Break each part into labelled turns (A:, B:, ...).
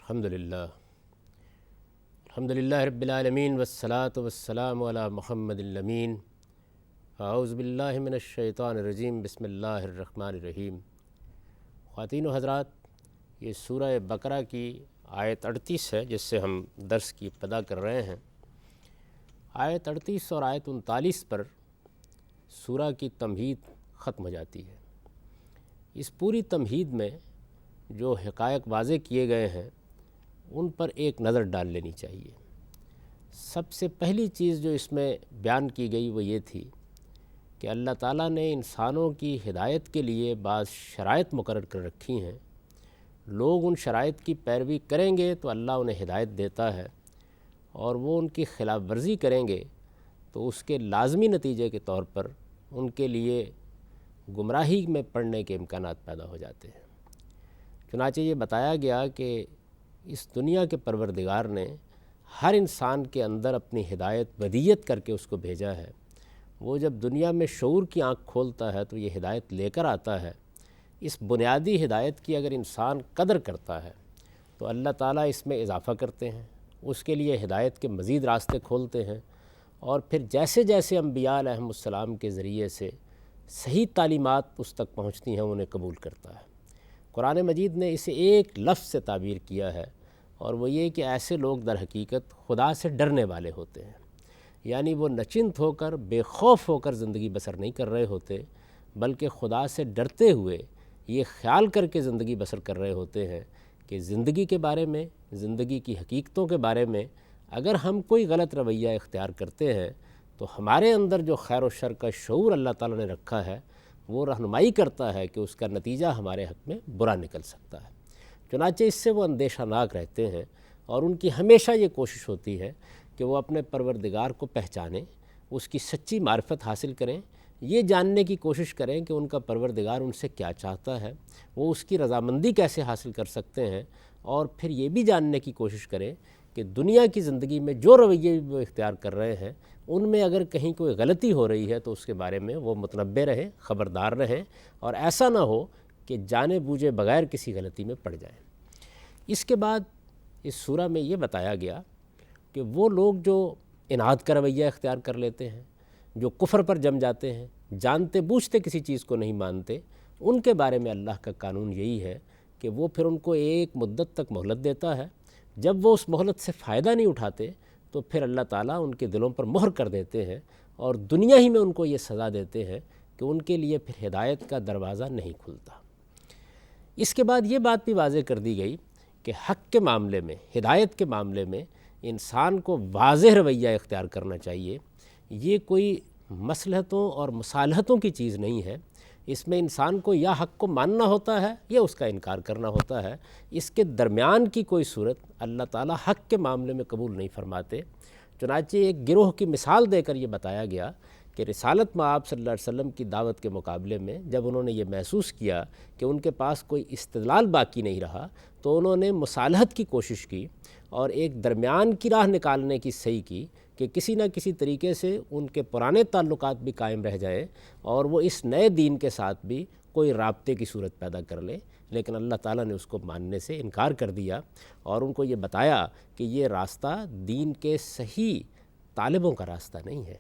A: الحمدللہ رب العالمین والصلاة والسلام علی محمد الامین۔ اعوذ باللہ من الشیطان الرجیم، بسم اللہ الرحمن الرحیم۔ خواتین و حضرات، یہ سورہ بقرہ کی آیت 38 ہے جس سے ہم درس کی ابتدا کر رہے ہیں۔ آیت 38 اور آیت 39 پر سورہ کی تمہید ختم ہو جاتی ہے۔ اس پوری تمہید میں جو حقائق واضح کیے گئے ہیں ان پر ایک نظر ڈال لینی چاہیے۔ سب سے پہلی چیز جو اس میں بیان کی گئی وہ یہ تھی کہ اللہ تعالیٰ نے انسانوں کی ہدایت کے لیے بعض شرائط مقرر کر رکھی ہیں۔ لوگ ان شرائط کی پیروی کریں گے تو اللہ انہیں ہدایت دیتا ہے، اور وہ ان کی خلاف ورزی کریں گے تو اس کے لازمی نتیجے کے طور پر ان کے لیے گمراہی میں پڑنے کے امکانات پیدا ہو جاتے ہیں۔ چنانچہ یہ بتایا گیا کہ اس دنیا کے پروردگار نے ہر انسان کے اندر اپنی ہدایت ودیت کر کے اس کو بھیجا ہے۔ وہ جب دنیا میں شعور کی آنکھ کھولتا ہے تو یہ ہدایت لے کر آتا ہے۔ اس بنیادی ہدایت کی اگر انسان قدر کرتا ہے تو اللہ تعالیٰ اس میں اضافہ کرتے ہیں، اس کے لیے ہدایت کے مزید راستے کھولتے ہیں، اور پھر جیسے جیسے انبیاء علیہم السلام کے ذریعے سے صحیح تعلیمات اس تک پہنچتی ہیں انہیں قبول کرتا ہے۔ قرآن مجید نے اسے ایک لفظ سے تعبیر کیا ہے، اور وہ یہ کہ ایسے لوگ در حقیقت خدا سے ڈرنے والے ہوتے ہیں۔ یعنی وہ نچنت ہو کر، بے خوف ہو کر زندگی بسر نہیں کر رہے ہوتے، بلکہ خدا سے ڈرتے ہوئے یہ خیال کر کے زندگی بسر کر رہے ہوتے ہیں کہ زندگی کے بارے میں، زندگی کی حقیقتوں کے بارے میں اگر ہم کوئی غلط رویہ اختیار کرتے ہیں تو ہمارے اندر جو خیر و شر کا شعور اللہ تعالیٰ نے رکھا ہے وہ رہنمائی کرتا ہے کہ اس کا نتیجہ ہمارے حق میں برا نکل سکتا ہے۔ چنانچہ اس سے وہ اندیشہ ناک رہتے ہیں، اور ان کی ہمیشہ یہ کوشش ہوتی ہے کہ وہ اپنے پروردگار کو پہچانیں، اس کی سچی معرفت حاصل کریں، یہ جاننے کی کوشش کریں کہ ان کا پروردگار ان سے کیا چاہتا ہے، وہ اس کی رضامندی کیسے حاصل کر سکتے ہیں، اور پھر یہ بھی جاننے کی کوشش کریں کہ دنیا کی زندگی میں جو رویے وہ اختیار کر رہے ہیں ان میں اگر کہیں کوئی غلطی ہو رہی ہے تو اس کے بارے میں وہ متنبہ رہیں، خبردار رہیں، اور ایسا نہ ہو کہ جانے بوجھے بغیر کسی غلطی میں پڑ جائیں۔ اس کے بعد اس سورہ میں یہ بتایا گیا کہ وہ لوگ جو اناد کا رویہ اختیار کر لیتے ہیں، جو کفر پر جم جاتے ہیں، جانتے بوجھتے کسی چیز کو نہیں مانتے، ان کے بارے میں اللہ کا قانون یہی ہے کہ وہ پھر ان کو ایک مدت تک مہلت دیتا ہے۔ جب وہ اس مہلت سے فائدہ نہیں اٹھاتے تو پھر اللہ تعالیٰ ان کے دلوں پر مہر کر دیتے ہیں، اور دنیا ہی میں ان کو یہ سزا دیتے ہیں کہ ان کے لیے پھر ہدایت کا دروازہ نہیں کھلتا۔ اس کے بعد یہ بات بھی واضح کر دی گئی کہ حق کے معاملے میں، ہدایت کے معاملے میں انسان کو واضح رویہ اختیار کرنا چاہیے۔ یہ کوئی مصلحتوں اور مصالحتوں کی چیز نہیں ہے۔ اس میں انسان کو یا حق کو ماننا ہوتا ہے یا اس کا انکار کرنا ہوتا ہے۔ اس کے درمیان کی کوئی صورت اللہ تعالیٰ حق کے معاملے میں قبول نہیں فرماتے۔ چنانچہ ایک گروہ کی مثال دے کر یہ بتایا گیا کہ رسالت مآب صلی اللہ علیہ وسلم کی دعوت کے مقابلے میں جب انہوں نے یہ محسوس کیا کہ ان کے پاس کوئی استدلال باقی نہیں رہا تو انہوں نے مصالحت کی کوشش کی اور ایک درمیان کی راہ نکالنے کی صحیح کی کہ کسی نہ کسی طریقے سے ان کے پرانے تعلقات بھی قائم رہ جائیں اور وہ اس نئے دین کے ساتھ بھی کوئی رابطے کی صورت پیدا کر لیں۔ لیکن اللہ تعالیٰ نے اس کو ماننے سے انکار کر دیا اور ان کو یہ بتایا کہ یہ راستہ دین کے صحیح طالبوں کا راستہ نہیں ہے،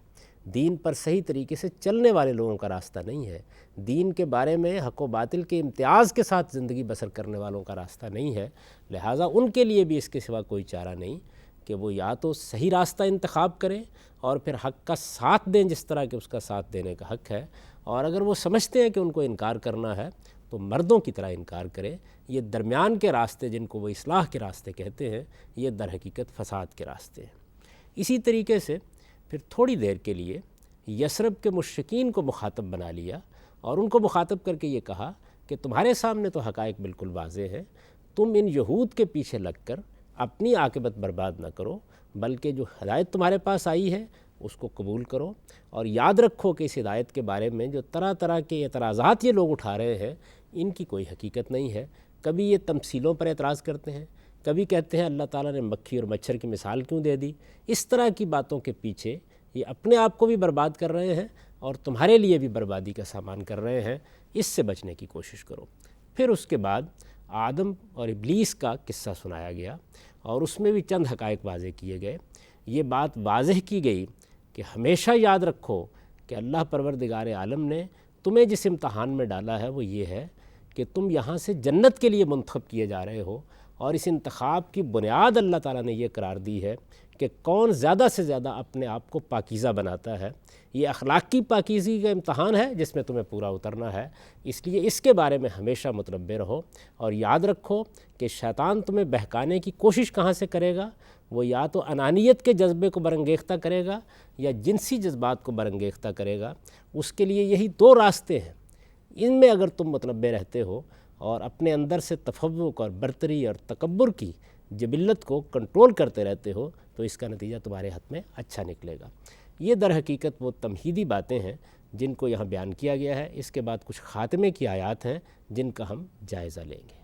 A: دین پر صحیح طریقے سے چلنے والے لوگوں کا راستہ نہیں ہے، دین کے بارے میں حق و باطل کے امتیاز کے ساتھ زندگی بسر کرنے والوں کا راستہ نہیں ہے۔ لہٰذا ان کے لیے بھی اس کے سوا کوئی چارہ نہیں کہ وہ یا تو صحیح راستہ انتخاب کریں اور پھر حق کا ساتھ دیں جس طرح کہ اس کا ساتھ دینے کا حق ہے، اور اگر وہ سمجھتے ہیں کہ ان کو انکار کرنا ہے تو مردوں کی طرح انکار کریں۔ یہ درمیان کے راستے جن کو وہ اصلاح کے راستے کہتے ہیں، یہ در حقیقت فساد کے راستے ہیں۔ اسی طریقے سے پھر تھوڑی دیر کے لیے یثرب کے مشرکین کو مخاطب بنا لیا اور ان کو مخاطب کر کے یہ کہا کہ تمہارے سامنے تو حقائق بالکل واضح ہیں، تم ان یہود کے پیچھے لگ کر اپنی عاقبت برباد نہ کرو، بلکہ جو ہدایت تمہارے پاس آئی ہے اس کو قبول کرو، اور یاد رکھو کہ اس ہدایت کے بارے میں جو طرح طرح کے اعتراضات یہ لوگ اٹھا رہے ہیں ان کی کوئی حقیقت نہیں ہے۔ کبھی یہ تمثیلوں پر اعتراض کرتے ہیں، کبھی کہتے ہیں اللہ تعالیٰ نے مکھی اور مچھر کی مثال کیوں دے دی۔ اس طرح کی باتوں کے پیچھے یہ اپنے آپ کو بھی برباد کر رہے ہیں اور تمہارے لیے بھی بربادی کا سامان کر رہے ہیں۔ اس سے بچنے کی کوشش کرو۔ پھر اس کے بعد آدم اور ابلیس کا قصہ سنایا گیا اور اس میں بھی چند حقائق واضح کیے گئے۔ یہ بات واضح کی گئی کہ ہمیشہ یاد رکھو کہ اللہ پروردگار عالم نے تمہیں جس امتحان میں ڈالا ہے وہ یہ ہے کہ تم یہاں سے جنت کے لیے منتخب کیے جا رہے ہو، اور اس انتخاب کی بنیاد اللہ تعالیٰ نے یہ قرار دی ہے کہ کون زیادہ سے زیادہ اپنے آپ کو پاکیزہ بناتا ہے۔ یہ اخلاقی پاکیزگی کا امتحان ہے جس میں تمہیں پورا اترنا ہے، اس لیے اس کے بارے میں ہمیشہ متنبہ رہو، اور یاد رکھو کہ شیطان تمہیں بہکانے کی کوشش کہاں سے کرے گا؟ وہ یا تو انانیت کے جذبے کو برانگیختہ کرے گا یا جنسی جذبات کو برانگیختہ کرے گا۔ اس کے لیے یہی دو راستے ہیں، ان میں اگر تم متنبہ رہتے ہو اور اپنے اندر سے تفوق اور برتری اور تکبر کی جبلت کو کنٹرول کرتے رہتے ہو تو اس کا نتیجہ تمہارے ہاتھ میں اچھا نکلے گا۔ یہ در حقیقت وہ تمہیدی باتیں ہیں جن کو یہاں بیان کیا گیا ہے۔ اس کے بعد کچھ خاتمے کی آیات ہیں جن کا ہم جائزہ لیں گے۔